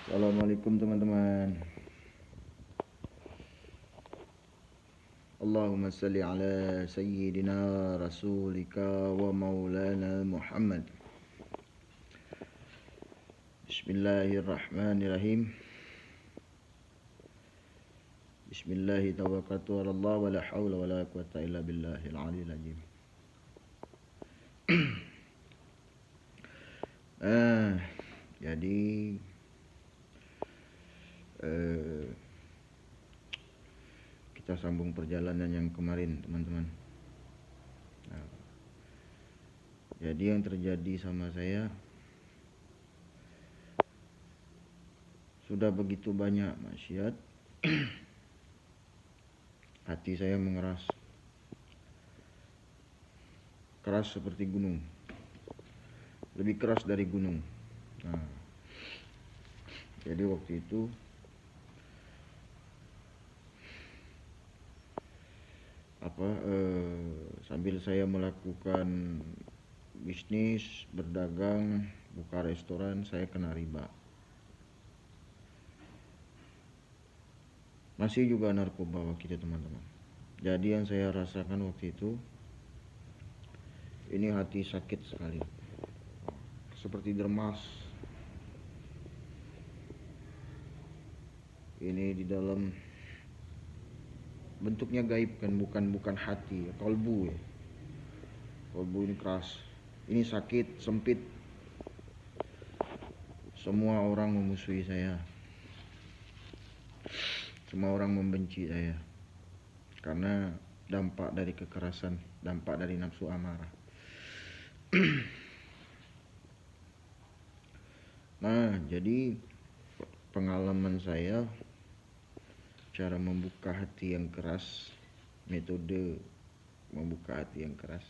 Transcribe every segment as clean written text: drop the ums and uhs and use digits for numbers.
Assalamualaikum teman-teman. Allahumma salli ala sayyidina rasulika wa maulana Muhammad. Bismillahirrahmanirrahim. Bismillahi tawakkaltu ala Allah wa la hawla wa la quwwata illa billahil aliyil azim. Jadi kita sambung perjalanan yang kemarin, teman-teman. Jadi yang terjadi sama saya, sudah begitu banyak maksiat. Hati saya mengeras, keras seperti gunung, lebih keras dari gunung. Jadi waktu itu sambil saya melakukan bisnis, berdagang, buka restoran, saya kena riba. Masih juga narkoba waktu itu, teman-teman. Jadi yang saya rasakan waktu itu, ini hati sakit sekali, seperti dermas. Ini di dalam bentuknya gaib kan, bukan hati, kalbu ya. Kalbu ini keras, ini sakit, sempit. Semua orang memusuhi saya, semua orang membenci saya karena dampak dari kekerasan, dampak dari nafsu amarah. Nah, jadi pengalaman saya, cara membuka hati yang keras, metode membuka hati yang keras.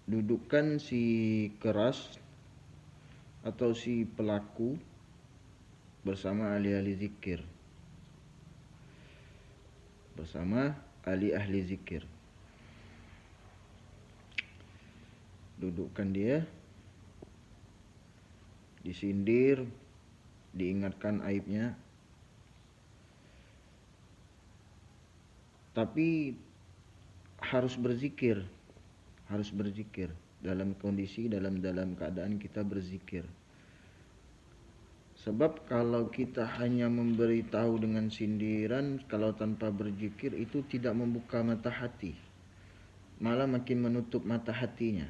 Dudukkan si keras atau si pelaku bersama ahli-ahli zikir. Bersama ahli-ahli zikir. Dudukkan dia, disindir, diingatkan aibnya. Tapi harus berzikir, dalam kondisi, dalam keadaan kita berzikir. Sebab kalau kita hanya memberitahu dengan sindiran, kalau tanpa berzikir, itu tidak membuka mata hati, malah makin menutup mata hatinya.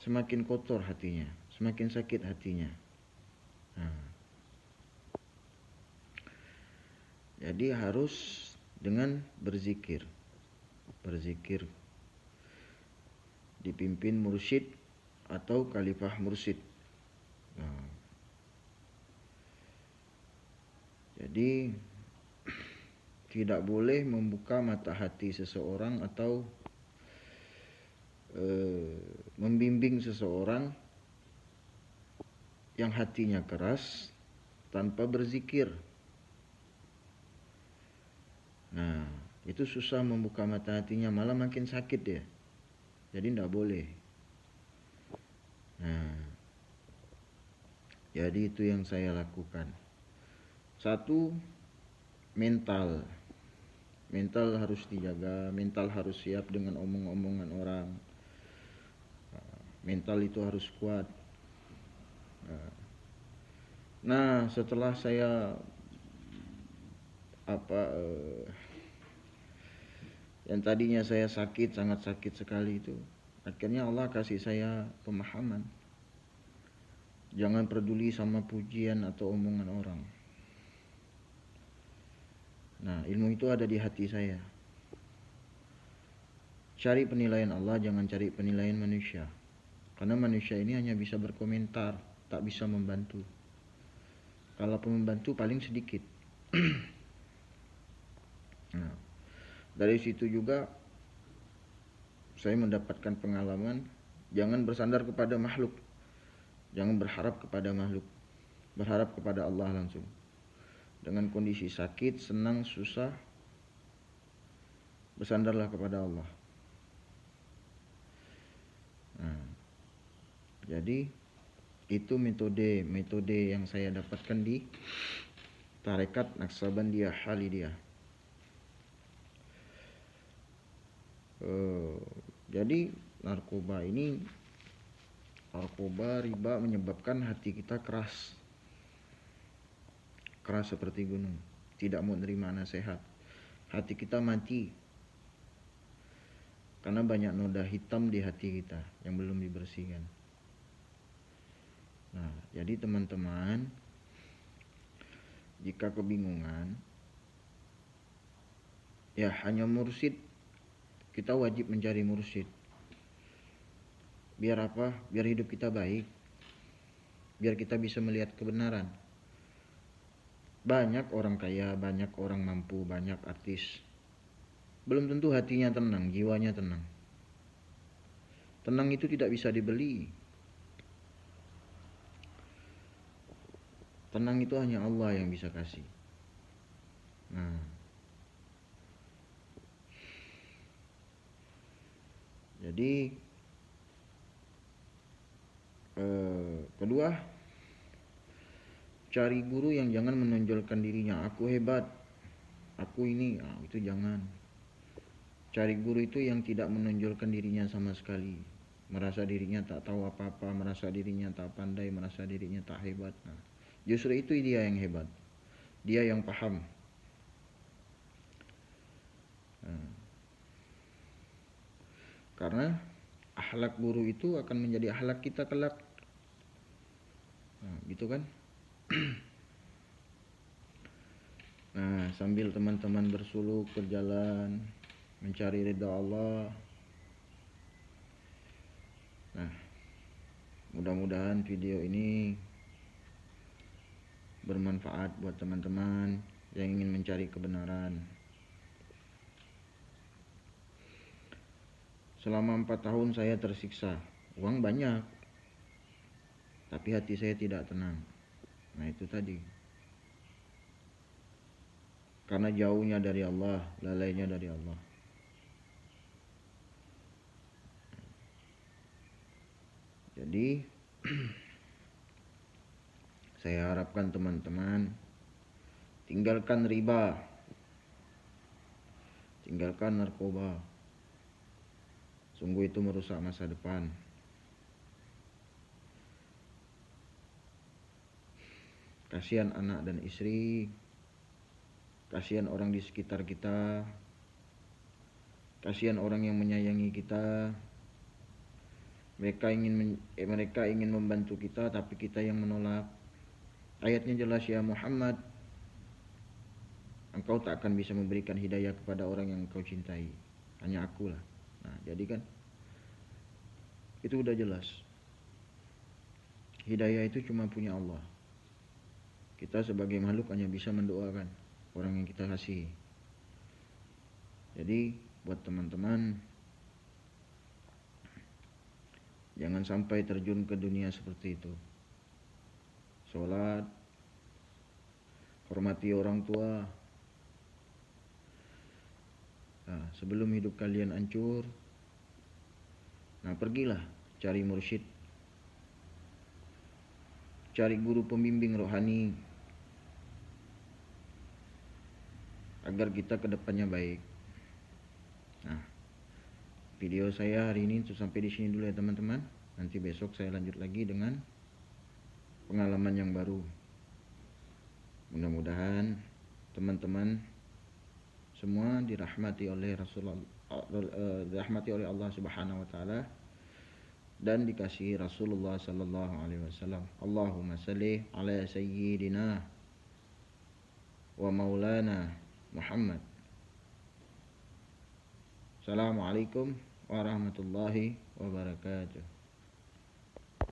Semakin kotor hatinya, semakin sakit hatinya. Jadi harus dengan berzikir. Berzikir dipimpin mursyid atau khalifah mursyid. Jadi tidak boleh membuka mata hati seseorang atau membimbing seseorang yang hatinya keras tanpa berzikir. Nah, itu susah membuka mata hatinya, malah makin sakit ya. Jadi tidak boleh. Nah, jadi itu yang saya lakukan. Satu, mental harus dijaga, mental harus siap dengan omong-omongan orang. Mental itu harus kuat. Nah, setelah saya yang tadinya saya sakit, sangat sakit sekali itu, akhirnya Allah kasih saya pemahaman. Jangan peduli sama pujian atau omongan orang. Nah, ilmu itu ada di hati saya. Cari penilaian Allah, jangan cari penilaian manusia. Karena manusia ini hanya bisa berkomentar, tak bisa membantu. Kalaupun membantu paling sedikit. Nah, dari situ juga saya mendapatkan pengalaman, jangan bersandar kepada makhluk. Jangan berharap kepada makhluk. Berharap kepada Allah langsung. Dengan kondisi sakit, senang, susah, bersandarlah kepada Allah. Jadi itu metode yang saya dapatkan di Tarekat Naqsabandiyah Halidiyah. Jadi narkoba riba menyebabkan hati kita keras seperti gunung, tidak mau menerima nasihat. Hati kita mati karena banyak noda hitam di hati kita yang belum dibersihkan. Nah, jadi teman-teman, jika kebingungan, ya hanya mursyid, kita wajib mencari mursyid. Biar apa? Biar hidup kita baik, biar kita bisa melihat kebenaran. Banyak orang kaya, banyak orang mampu, banyak artis, belum tentu hatinya tenang, jiwanya tenang. Tenang itu tidak bisa dibeli. Tenang itu hanya Allah yang bisa kasih. Nah, jadi kedua, cari guru yang jangan menonjolkan dirinya, aku hebat, aku ini, itu jangan. Cari guru itu yang tidak menonjolkan dirinya sama sekali, merasa dirinya tak tahu apa-apa, merasa dirinya tak pandai, merasa dirinya tak hebat. Nah, justru itu dia yang hebat, dia yang paham. Nah, karena akhlak guru itu akan menjadi akhlak kita kelak. Nah, gitu kan? Nah, sambil teman-teman bersuluk berjalan mencari ridha Allah. Nah, mudah-mudahan video ini bermanfaat buat teman-teman yang ingin mencari kebenaran. Selama 4 tahun saya tersiksa, uang banyak, tapi hati saya tidak tenang. Nah, itu tadi. Karena jauhnya dari Allah, lalainya dari Allah. Jadi saya harapkan teman-teman tinggalkan riba, tinggalkan narkoba. Sungguh itu merusak masa depan. Kasihan anak dan istri, kasihan orang di sekitar kita, kasihan orang yang menyayangi kita. Mereka ingin membantu kita, tapi kita yang menolak. Ayatnya jelas, ya Muhammad, engkau tak akan bisa memberikan hidayah kepada orang yang engkau cintai, hanya akulah. Nah, jadi kan itu udah jelas, hidayah itu cuma punya Allah. Kita sebagai makhluk hanya bisa mendoakan orang yang kita kasihi. Jadi buat teman-teman, jangan sampai terjun ke dunia seperti itu. Sholat, hormati orang tua. Nah, sebelum hidup kalian hancur, nah pergilah cari mursyid, cari guru pembimbing rohani, agar kita kedepannya baik. Nah, video saya hari ini sampai di sini dulu ya teman-teman. Nanti besok saya lanjut lagi dengan pengalaman yang baru. Mudah-mudahan teman-teman semua dirahmati oleh dirahmati oleh Allah Subhanahu wa taala dan dikasihi Rasulullah sallallahu alaihi wasallam. Allahumma shalli ala sayyidina wa maulana Muhammad. Assalamualaikum warahmatullahi wabarakatuh.